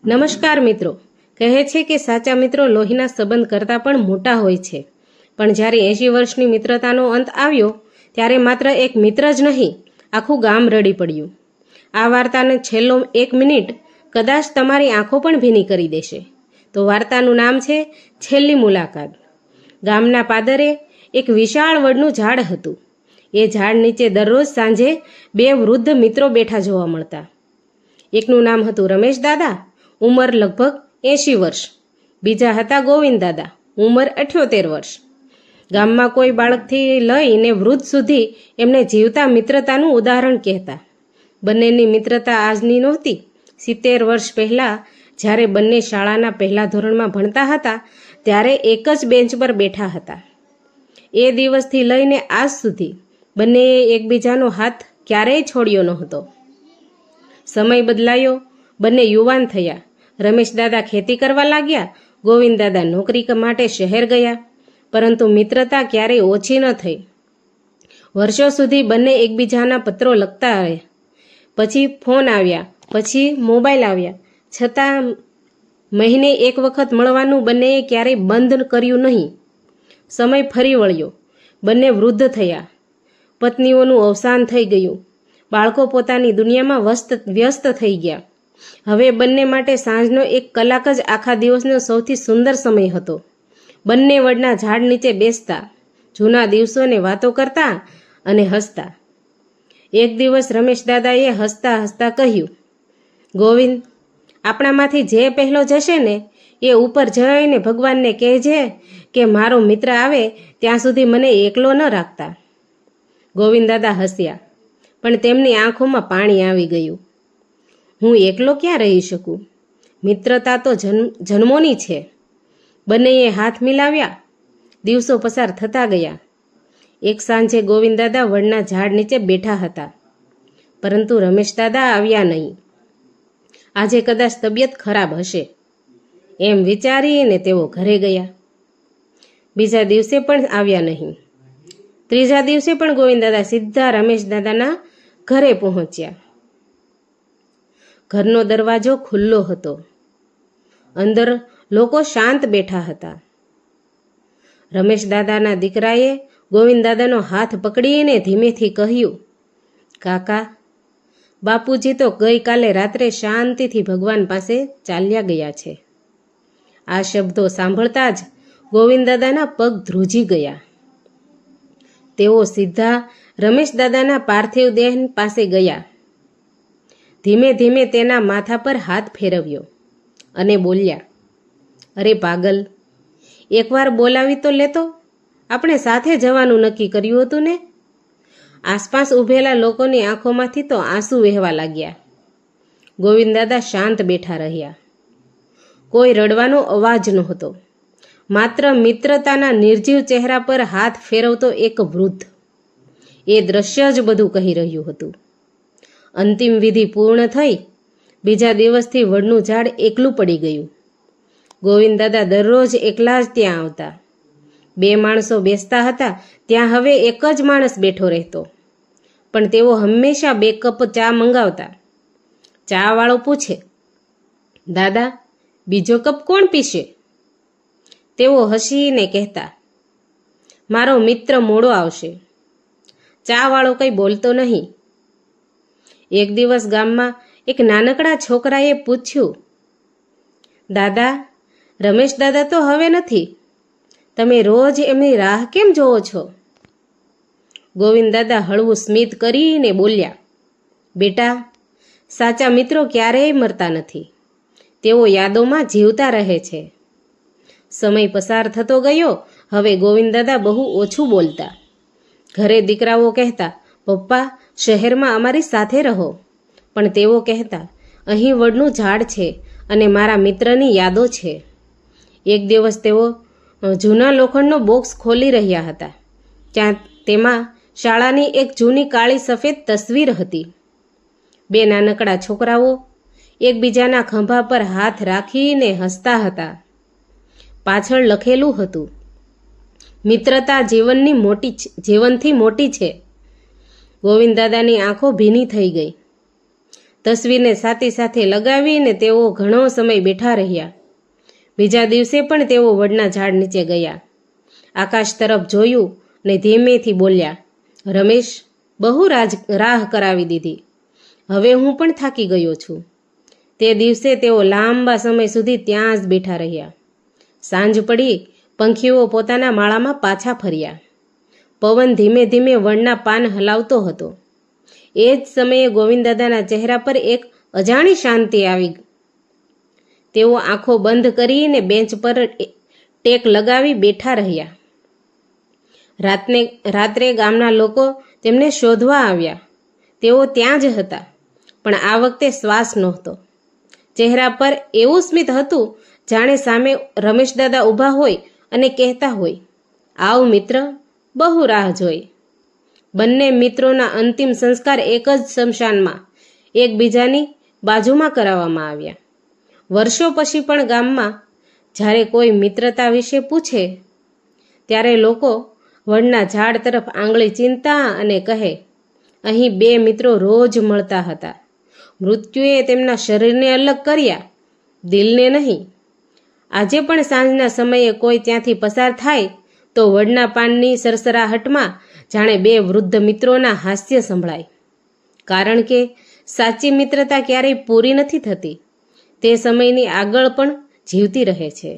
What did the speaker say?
નમસ્કાર મિત્રો. કહે છે કે સાચા મિત્રો લોહીના સંબંધ કરતાં પણ મોટા હોય છે. પણ જ્યારે 80 વર્ષની મિત્રતાનો અંત આવ્યો ત્યારે માત્ર એક મિત્ર જ નહીં, આખું ગામ રડી પડ્યું. આ વાર્તાનો છેલ્લો 1 મિનિટ કદાચ તમારી આંખો પણ ભીની કરી દેશે. તો વાર્તાનું નામ છે છેલ્લી મુલાકાત. ગામના પાદરે એક વિશાળ વડનું ઝાડ હતું. એ ઝાડ નીચે દરરોજ સાંજે 2 વૃદ્ધ મિત્રો બેઠા જોવા મળતા. એકનું નામ હતું રમેશ દાદા, ઉંમર લગભગ 80 વર્ષ. બીજા હતા ગોવિંદ દાદા, ઉંમર 78 વર્ષ. ગામમાં કોઈ બાળકથી લઈને વૃદ્ધ સુધી એમને જીવતા મિત્રતાનું ઉદાહરણ કહેતા. બંનેની મિત્રતા આજની નહોતી. 70 વર્ષ પહેલાં જ્યારે બંને શાળાના પહેલા ધોરણમાં ભણતા હતા ત્યારે એક જ બેન્ચ પર બેઠા હતા. એ દિવસથી લઈને આજ સુધી બંનેએ એકબીજાનો હાથ ક્યારેય છોડ્યો નહોતો. સમય બદલાયો, બંને યુવાન થયા. રમેશ દાદા ખેતી કરવા લાગ્યા, ગોવિંદ દાદા નોકરી માટે શહેર ગયા. પરંતુ મિત્રતા ક્યારેય ઓછી ન થઈ. વર્ષો સુધી બંને એકબીજાના પત્રો લખતા રહ્યા. પછી ફોન આવ્યા, પછી મોબાઈલ આવ્યા. છતાં મહિને એક વખત મળવાનું બંનેએ ક્યારેય બંધ કર્યું નહીં. સમય ફરી વળ્યો. બંને વૃદ્ધ થયા. પત્નીઓનું અવસાન થઈ ગયું. બાળકો પોતાની દુનિયામાં વ્યસ્ત થઈ ગયા. હવે બંને માટે સાંજનો 1 કલાક જ આખા દિવસનો સૌથી સુંદર સમય હતો. બંને વડના ઝાડ નીચે બેસતા, જૂના દિવસોને વાતો કરતા અને હસતા. એક દિવસ રમેશ દાદાએ હસતા હસતા કહ્યું, ગોવિંદ, આપણામાંથી જે પહેલો જશે ને એ ઉપર જઈને ભગવાનને કહેજે કે મારો મિત્ર આવે ત્યાં સુધી મને એકલો ન રાખતા. ગોવિંદ દાદા હસ્યા, પણ તેમની આંખોમાં પાણી આવી ગયું. હું એકલો ક્યાં રહી શકું? મિત્રતા તો જન્મોની છે. બંનેએ હાથ મિલાવ્યા. દિવસો પસાર થતા ગયા. એક સાંજે ગોવિંદ દાદા વડના ઝાડ નીચે બેઠા હતા, પરંતુ રમેશ દાદા આવ્યા નહીં. આજે કદાચ તબિયત ખરાબ હશે એમ વિચારીને તેઓ ઘરે ગયા. બીજા દિવસે પણ આવ્યા નહીં. ત્રીજા દિવસે પણ ગોવિંદ દાદા સીધા રમેશ દાદાના ઘરે પહોંચ્યા. ઘરનો દરવાજો ખુલ્લો હતો. અંદર લોકો શાંત બેઠા હતા. રમેશ દાદાના દીકરાએ ગોવિંદ દાદાનો હાથ પકડીને ધીમેથી કહ્યું, કાકા, બાપુજી તો ગઈકાલે રાત્રે શાંતિથી ભગવાન પાસે ચાલ્યા ગયા છે. આ શબ્દો સાંભળતા જ ગોવિંદ દાદાના પગ ધ્રુજી ગયા. તેઓ સીધા રમેશ દાદાના પાર્થિવ દેહ પાસે ગયા. ધીમે ધીમે તેના માથા પર હાથ ફેરવ્યો અને બોલ્યા, અરે પાગલ, એકવાર બોલાવી તો લેતો. આપણે સાથે જવાનું નક્કી કર્યું હતું ને? આસપાસ ઊભેલા લોકોની આંખોમાંથી તો આંસુ વહેવા લાગ્યા. ગોવિંદ દાદા શાંત બેઠા રહ્યા. કોઈ રડવાનો અવાજ નહોતો. માત્ર મિત્રતાના નિર્જીવ ચહેરા પર હાથ ફેરવતો એક વૃદ્ધ. એ દ્રશ્ય જ બધું કહી રહ્યું હતું. અંતિમ વિધિ પૂર્ણ થઈ. બીજા દિવસથી વડનું ઝાડ એકલું પડી ગયું. ગોવિંદ દાદા દરરોજ એકલા જ ત્યાં આવતા. 2 માણસો બેસતા હતા ત્યાં હવે એક જ માણસ બેઠો રહેતો. પણ તેઓ હંમેશા 2 કપ ચા મંગાવતા. ચા વાળો પૂછે, દાદા, બીજો કપ કોણ પીશે? તેઓ હસીને કહેતા, મારો મિત્ર મોડો આવશે. ચા વાળો કંઈ બોલતો નહીં. એક દિવસ ગામમાં એક નાનકડા છોકરાએ પૂછ્યું, દાદા, રમેશ દાદા તો હવે નથી. તમે રોજ એમની રાહ કેમ જોવો છો? ગોવિંદ દાદા હળવું સ્મિત કરીને બોલ્યા, બેટા, સાચા મિત્રો ક્યારેય મરતા નથી. તેઓ યાદોમાં જીવતા રહે છે. સમય પસાર થતો ગયો. હવે ગોવિંદ દાદા બહુ ઓછું બોલતા. ઘરે દીકરાઓ કહેતા, પપ્પા, શહેરમાં અમારી સાથે રહો. પણ તેઓ કહેતા, અહીં વડનું ઝાડ છે અને મારા મિત્રની યાદો છે. એક દિવસ તેઓ જૂના લોખંડનો બોક્સ ખોલી રહ્યા હતા. તેમાં શાળાની એક જૂની કાળી સફેદ તસવીર હતી. 2 નાનકડા છોકરાઓ એકબીજાના ખભા પર હાથ રાખીને હસતા હતા. પાછળ લખેલું હતું, મિત્રતા જીવનથી મોટી છે. ગોવિંદ દાદાની આંખો ભીની થઈ ગઈ. તસવીરને છાતી સાથે લગાવીને તેઓ ઘણો સમય બેઠા રહ્યા. બીજા દિવસે પણ તેઓ વડના ઝાડ નીચે ગયા. આકાશ તરફ જોયું ને ધીમેથી બોલ્યા, રમેશ, બહુ રાહ કરાવી દીધી. હવે હું પણ થાકી ગયો છું. તે દિવસે તેઓ લાંબા સમય સુધી ત્યાં જ બેઠા રહ્યા. સાંજ પડી, પંખીઓ પોતાના માળામાં પાછા ફર્યા. પવન ધીમે ધીમે વડના પાન હલાવતો હતો. એ જ સમયે ગોવિંદદાદાના ચહેરા પર એક અજાણી શાંતિ આવી. તેઓ આંખો બંધ કરીને બેન્ચ પર ટેક લગાવી બેઠા રહ્યા. રાત્રે ગામના લોકો તેમને શોધવા આવ્યા. તેઓ ત્યાં જ હતા, પણ આ વખતે શ્વાસ નહોતો. ચહેરા પર એવું સ્મિત હતું જાણે સામે રમેશદાદા ઊભા હોય અને કહેતા હોય, આવ મિત્ર, બહુ રાહ જોઈ. બંને મિત્રોના અંતિમ સંસ્કાર એક જ સ્મશાનમાં એકબીજાની બાજુમાં કરાવવામાં આવ્યા. વર્ષો પછી પણ ગામમાં જ્યારે કોઈ મિત્રતા વિશે પૂછે ત્યારે લોકો વડના ઝાડ તરફ આંગળી ચીંધતા અને કહે, અહીં બે મિત્રો રોજ મળતા હતા. મૃત્યુએ તેમના શરીરને અલગ કર્યા, દિલને નહીં. આજે પણ સાંજના સમયે કોઈ ત્યાંથી પસાર થાય તો વડના પાનની સરસરાહટમાં જાણે બે વૃદ્ધ મિત્રોના હાસ્ય સંભળાય. કારણ કે સાચી મિત્રતા ક્યારેય પૂરી નથી થતી. તે સમયની આગળ પણ જીવતી રહે છે.